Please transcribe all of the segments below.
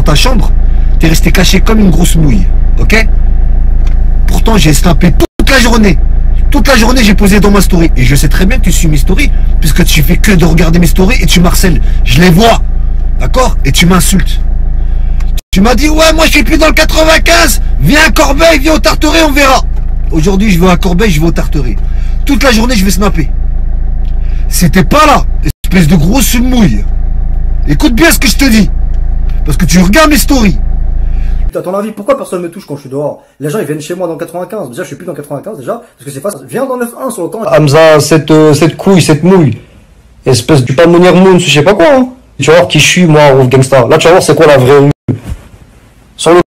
ta chambre, t'es resté caché comme une grosse mouille, ok? Pourtant, j'ai snappé toute la journée. Toute la journée, j'ai posé dans ma story. Et je sais très bien que tu suis mes stories, puisque tu fais que de regarder mes stories et tu m'harcèles. Je les vois, d'accord? Et tu m'insultes. Tu m'as dit, ouais, moi je suis plus dans le 95. Viens à Corbeil, viens au Tarteret, on verra. Aujourd'hui, je vais à Corbeil, je vais au Tarteret. Toute la journée, je vais snapper. C'était pas là, espèce de grosse mouille. Écoute bien ce que je te dis. Parce que tu regardes mes stories. À ton avis, pourquoi personne me touche quand je suis dehors? Les gens ils viennent chez moi dans le 95. Déjà, je suis plus dans le 95 déjà, parce que c'est facile. Viens dans le 9-1 sur le temps. Hamza, cette couille, cette mouille. Espèce du Palmonière Moon, je sais pas quoi. Hein. Tu vas voir qui je suis, moi, en Rouf Gangsta. Là, tu vas voir c'est quoi la vraie rue. Sur le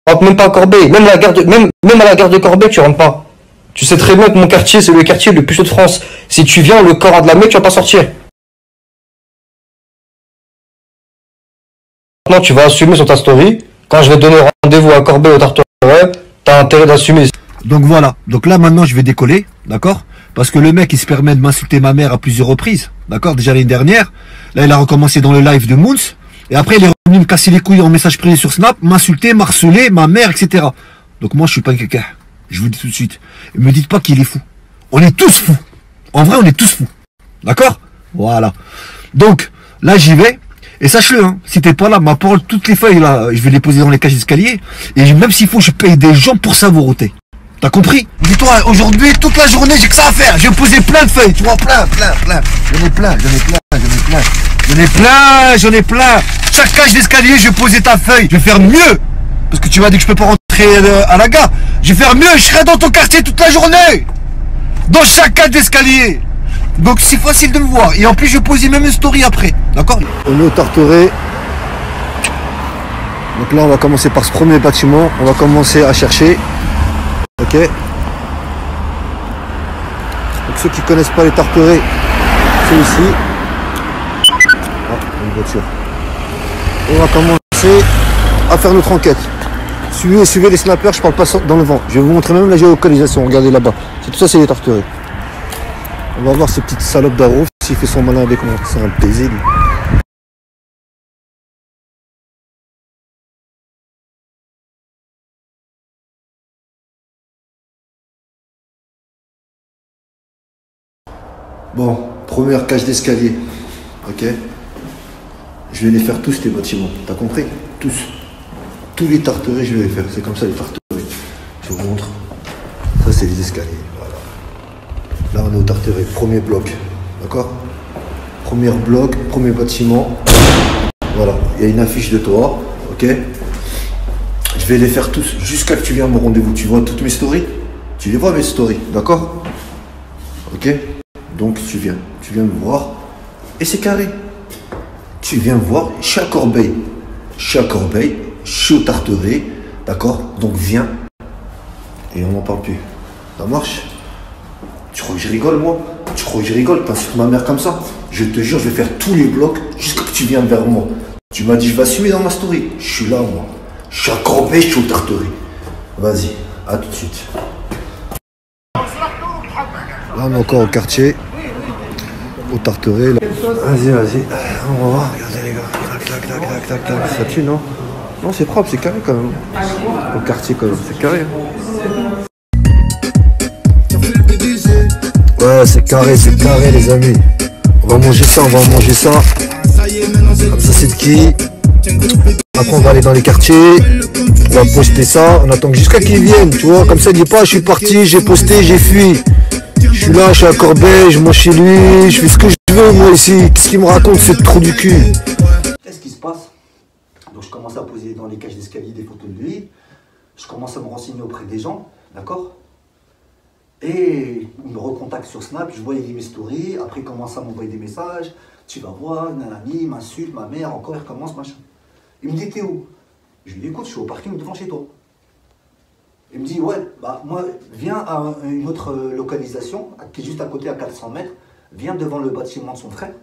rentre même pas à Corbeil. Même à la gare de Corbeil, tu rentres pas. Tu sais très bien que mon quartier, c'est le quartier le plus chaud de France. Si tu viens, le corps à de la Mecque, tu vas pas sortir. Maintenant, tu vas assumer sur ta story. Quand je vais te donner rendez-vous à Corbeil au Tarteret, t'as intérêt d'assumer. Donc voilà, donc là maintenant je vais décoller, d'accord? Parce que le mec il se permet de m'insulter ma mère à plusieurs reprises, d'accord? Déjà l'année dernière, là il a recommencé dans le live de Moons, et après il est revenu me casser les couilles en message privé sur Snap, m'insulter, m'harceler, ma mère, etc. Donc moi je suis pas quelqu'un, je vous le dis tout de suite. Et me dites pas qu'il est fou. On est tous fous. En vrai on est tous fous, d'accord? Voilà. Donc là j'y vais. Et sache-le, hein, si t'es pas là, ma parole, toutes les feuilles là, je vais les poser dans les cages d'escalier. Et même s'il faut, je paye des gens pour savouroter. T'as compris? Dis-toi, aujourd'hui, toute la journée, j'ai que ça à faire. Je vais poser plein de feuilles, tu vois, plein. J'en ai plein. Chaque cage d'escalier, je vais poser ta feuille. Je vais faire mieux. Parce que tu m'as dit que je peux pas rentrer à la gare. Je vais faire mieux, je serai dans ton quartier toute la journée. Dans chaque cage d'escalier. Donc c'est facile de me voir. Et en plus je vais poser même une story après. D'accord? On est au Tarteret. Donc là on va commencer par ce premier bâtiment. On va commencer à chercher. Ok. Donc ceux qui connaissent pas les Tarterets, c'est ici. Ah, une voiture. On va commencer à faire notre enquête. Suivez les snappers, je parle pas dans le vent. Je vais vous montrer même la géolocalisation. Regardez là-bas. Tout ça c'est les Tarterets. On va voir ces petites salopes d'Aro, s'il fait son malin avec moi. C'est un baiser, lui. Bon, première cage d'escalier. Ok. Je vais les faire tous, tes bâtiments. T'as compris? Tous. Tous les Tarterets, je vais les faire. C'est comme ça, les Tarterets. Je vous montre. Ça, c'est les escaliers. Voilà. Là, on est au Tarteret. Premier bloc. D'accord? Premier bloc, premier bâtiment. Voilà. Il y a une affiche de toi. Ok? Je vais les faire tous jusqu'à que tu viennes à mon rendez-vous. Tu vois toutes mes stories? Tu les vois, mes stories. D'accord? Ok? Donc, tu viens me voir. Et c'est carré. Tu viens me voir. Je suis à Corbeil. Je suis au Tarteret. D'accord? Donc, viens. Et on n'en parle plus. Ça marche? Tu crois que je rigole, moi? Tu crois que je rigole? T'insultes ma mère comme ça? Je te jure, je vais faire tous les blocs jusqu'à que tu viennes vers moi. Tu m'as dit, je vais assumer dans ma story. Je suis là, moi. Je suis à Corbeil, je suis au Tarteret. Vas-y, à tout de suite. Là, on est encore au quartier. Au Tarteret. Vas-y. On va voir. Regardez, les gars. Tac. Ça tue, non? Non, c'est propre, c'est carré quand même. Au quartier, quand même. C'est carré. Ouais, c'est carré, les amis. On va manger ça. Comme ça, c'est de qui? Après, on va aller dans les quartiers. On va poster ça. On attend jusqu'à qu'ils viennent, tu vois. Comme ça, dis pas, je suis parti, j'ai posté, j'ai fui. Je suis là, je suis à Corbeil, je mange chez lui, je fais ce que je veux, moi, ici. Qu'est-ce qu'il me raconte, ce trou du cul? Qu'est-ce qui se passe? Donc, je commence à poser dans les cages d'escalier des photos de lui. Je commence à me renseigner auprès des gens, d'accord? Et il me recontacte sur Snap, je vois il lit mes stories, après il commence à m'envoyer des messages, tu vas voir, nanani, il m'insulte, ma mère, encore il recommence, machin. Il me dit, t'es où? Je lui dis, écoute, je suis au parking devant chez toi. Il me dit, ouais, bah moi, viens à une autre localisation, qui est juste à côté à 400 mètres, viens devant le bâtiment de son frère,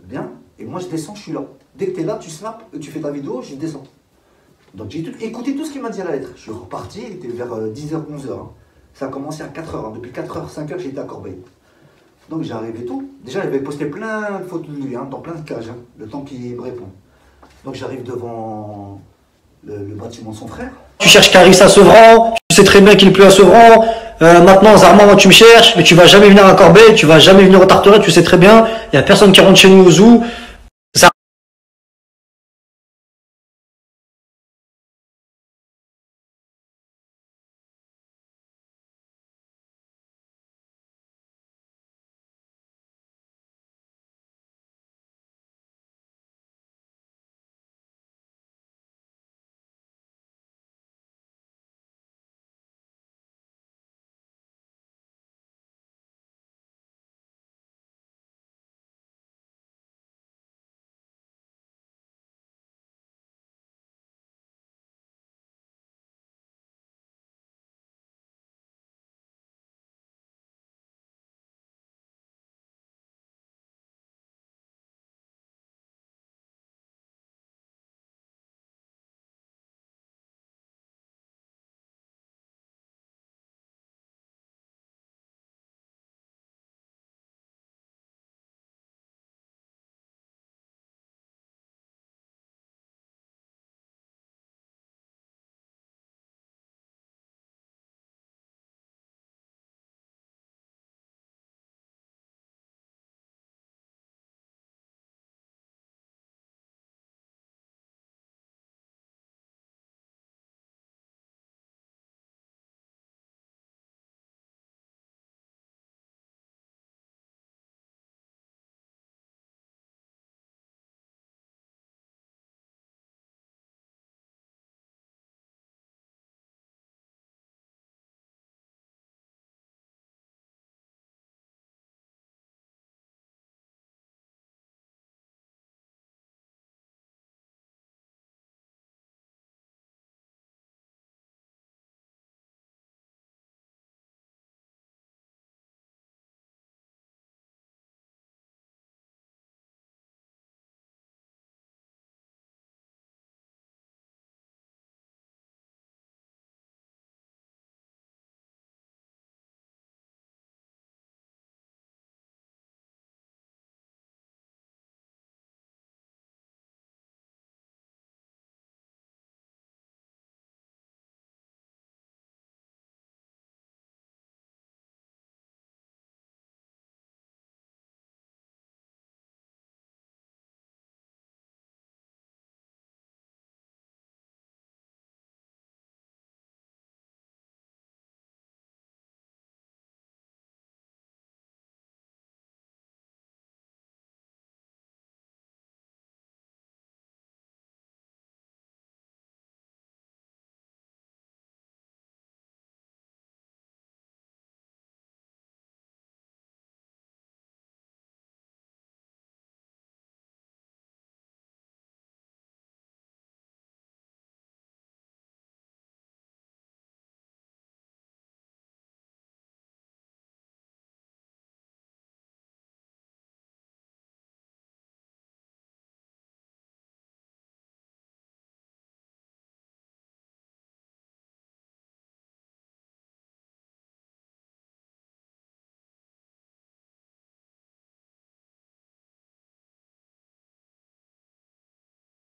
viens, et moi je descends, je suis là. Dès que tu es là, tu snaps, tu fais ta vidéo, je descends. Donc j'ai écouté tout ce qu'il m'a dit à la lettre. Je suis reparti, il était vers 10h, 11h. Hein. Ça a commencé à 4h. Hein. Depuis 4h, 5h, j'étais à Corbeil. Donc j'ai arrivé tout. Déjà, il avait posté plein de photos de lui, hein, dans plein de cages, hein, le temps qu'il me répond. Donc j'arrive devant bâtiment de son frère. Tu cherches Caris à Sevran, tu sais très bien qu'il pleut à Sevran. Maintenant, Zarma, moi, tu me cherches, mais tu vas jamais venir à Corbeil, tu vas jamais venir au Tarteret, tu sais très bien. Il y a personne qui rentre chez nous au zoo.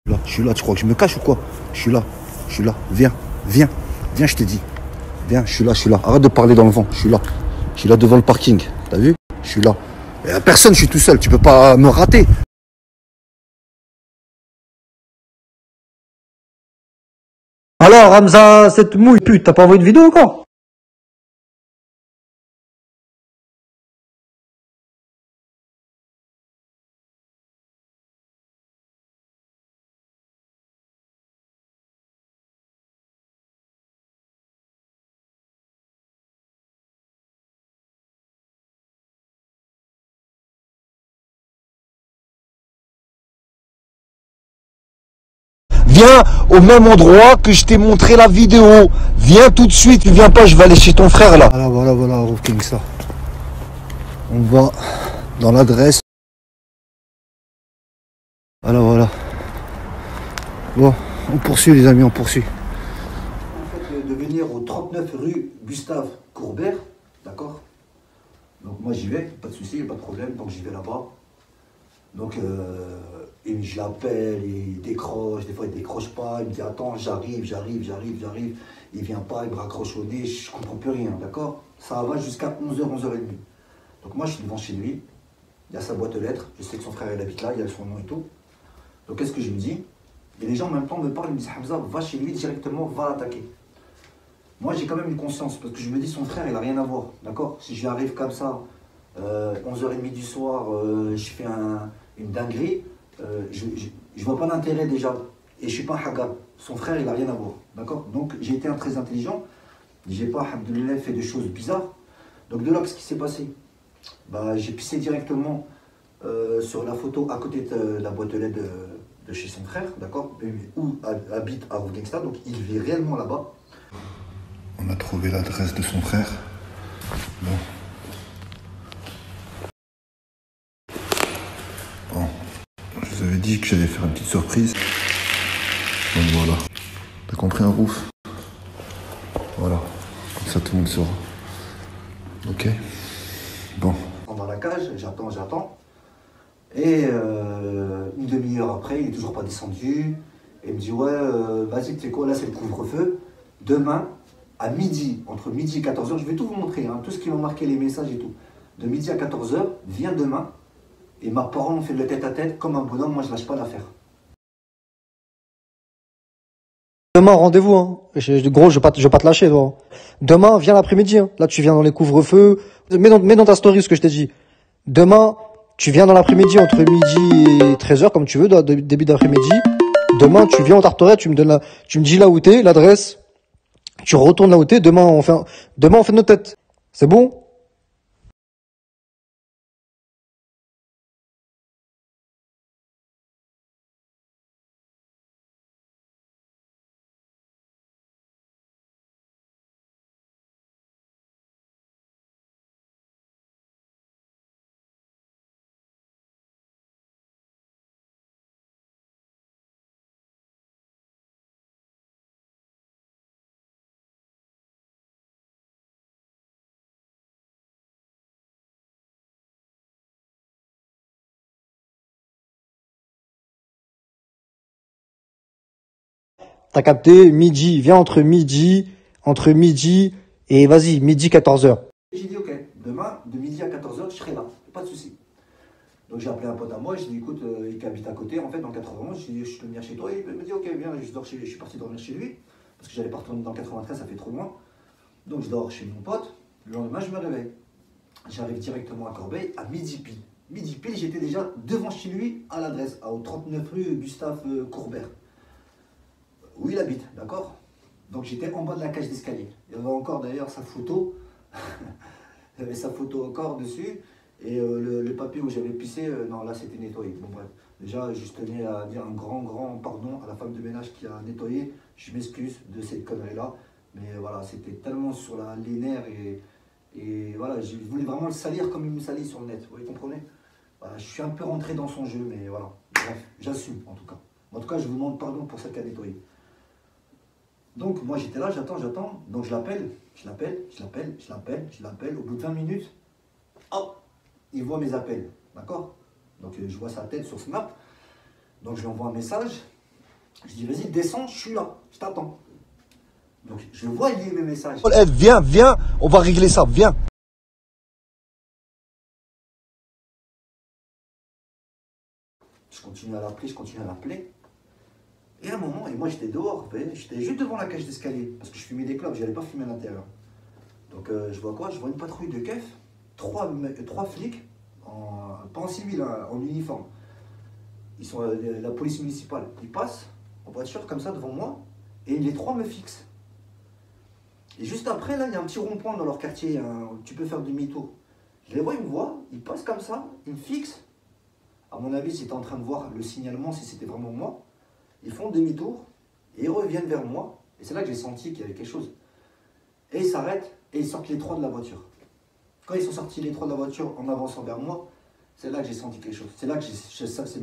Là, je suis là, tu crois que je me cache ou quoi? Je suis là, viens, viens, viens, je te dis. Viens, je suis là. Arrête de parler dans le vent, je suis là devant le parking, t'as vu? Je suis là. Il y a personne, je suis tout seul, tu peux pas me rater. Alors, Hamza, cette mouille, pute, t'as pas envoyé de vidéo encore? Viens au même endroit que je t'ai montré la vidéo. Viens tout de suite, viens pas, je vais aller chez ton frère là. Voilà, Rouf King, ça. On va dans l'adresse. Voilà. Bon, on poursuit les amis, on poursuit. En fait, de venir au 39 rue Gustave Courbet, d'accord? Donc moi j'y vais, pas de souci, pas de problème, donc j'y vais là-bas. Donc Et je l'appelle, il décroche, des fois il décroche pas, il me dit attends, j'arrive. Il vient pas, il me raccroche au nez, je comprends plus rien, d'accord? Ça va jusqu'à 11h, 11h30. Donc moi je suis devant chez lui, il y a sa boîte aux lettres, je sais que son frère il habite là, il y a son nom et tout. Donc qu'est-ce que je me dis? Et les gens en même temps me parlent, ils me disent Hamza, va chez lui directement, va l'attaquer. Moi j'ai quand même une conscience, parce que je me dis son frère il a rien à voir, d'accord? Si je lui arrive comme ça, 11h30 du soir, je fais une dinguerie, je vois pas l'intérêt déjà, et je suis pas un hagab. Son frère il a rien à voir, d'accord? Donc j'ai été un très intelligent, j'ai pas, alhamdoulilah, fait des choses bizarres. Donc de là, qu'est-ce qui s'est passé? Bah, j'ai pissé directement sur la photo à côté de la boîte aux lettres de chez son frère, d'accord? Où habite Harouf Gangsta, donc il vit réellement là-bas. On a trouvé l'adresse de son frère. Bon. Je vous avais dit que j'allais faire une petite surprise. Donc voilà. T'as compris, Harouf? Voilà. Comme ça tout le monde saura. Ok. Bon. Dans la cage, j'attends. Et une demi-heure après, il n'est toujours pas descendu. Et il me dit ouais, vas-y, tu sais quoi, là c'est le couvre-feu. Demain, à midi, entre midi et 14h, je vais tout vous montrer, hein, tout ce qui m'a marqué, les messages et tout. De midi à 14h, viens demain. Et ma parole, on fait le tête-à-tête comme un bonhomme, moi je lâche pas l'affaire. Demain, rendez-vous, hein. Gros, je vais pas te lâcher, toi. Demain, viens l'après-midi, hein. Là, tu viens dans les couvre-feux. Mets dans ta story ce que je t'ai dit. Demain, tu viens dans l'après-midi, entre midi et 13h, comme tu veux, début d'après-midi. Demain, tu viens au Tartoret, tu me dis là où t'es, l'adresse. Tu retournes là où t'es. Demain, on fait nos têtes. C'est bon? T'as capté? Midi. Viens entre midi et vas-y, midi 14h. J'ai dit ok, demain, de midi à 14h, je serai là, pas de souci. Donc j'ai appelé un pote à moi, j'ai dit écoute, il habite à côté, en fait, dans 91, j'ai dit je peux venir chez toi. Il me dit ok, viens, je suis parti dormir chez lui, parce que j'allais pas retourner dans 93, ça fait trop loin. Donc je dors chez mon pote, le lendemain je me réveille. J'arrive directement à Corbeil à midi pile. Midi pile, j'étais déjà devant chez lui, à l'adresse, au 39 rue Gustave Courbert, où il habite, d'accord? Donc j'étais en bas de la cage d'escalier. Il y avait encore d'ailleurs sa photo, il y avait sa photo encore dessus, et le papier où j'avais pissé, non là c'était nettoyé. Bon bref, déjà je tenais à dire un grand pardon à la femme de ménage qui a nettoyé. Je m'excuse de cette connerie là, mais voilà, c'était tellement sur les nerfs et voilà, je voulais vraiment le salir comme il me salit sur le net, vous comprenez? Voilà, je suis un peu rentré dans son jeu, mais voilà, bref, j'assume en tout cas. En tout cas, je vous demande pardon pour celle qui a nettoyé. Donc moi j'étais là, j'attends, donc je l'appelle. Au bout de 20 minutes, hop, il voit mes appels, d'accord? Donc je vois sa tête sur Snap, donc je lui envoie un message, je dis vas-y descends, je suis là, je t'attends. Donc je vois lire mes messages. Eh, viens, on va régler ça, viens. Je continue à l'appeler. Et à un moment, et moi j'étais dehors, j'étais juste devant la cage d'escalier, parce que je fumais des clopes, j'allais pas fumer à l'intérieur. Donc je vois quoi? Je vois une patrouille de keufs, trois flics, pas en civil, hein, en uniforme. Ils sont la police municipale. Ils passent en voiture comme ça devant moi, et les trois me fixent. Et juste après, là, il y a un petit rond-point dans leur quartier, hein, tu peux faire demi-tour. Je les vois, ils me voient, ils passent comme ça, ils me fixent. À mon avis, ils étaient en train de voir le signalement, si c'était vraiment moi. Ils font demi-tour et ils reviennent vers moi. Et c'est là que j'ai senti qu'il y avait quelque chose. Et ils s'arrêtent et ils sortent les trois de la voiture. Quand ils sont sortis les trois de la voiture en avançant vers moi, c'est là que j'ai senti quelque chose. C'est là que c'est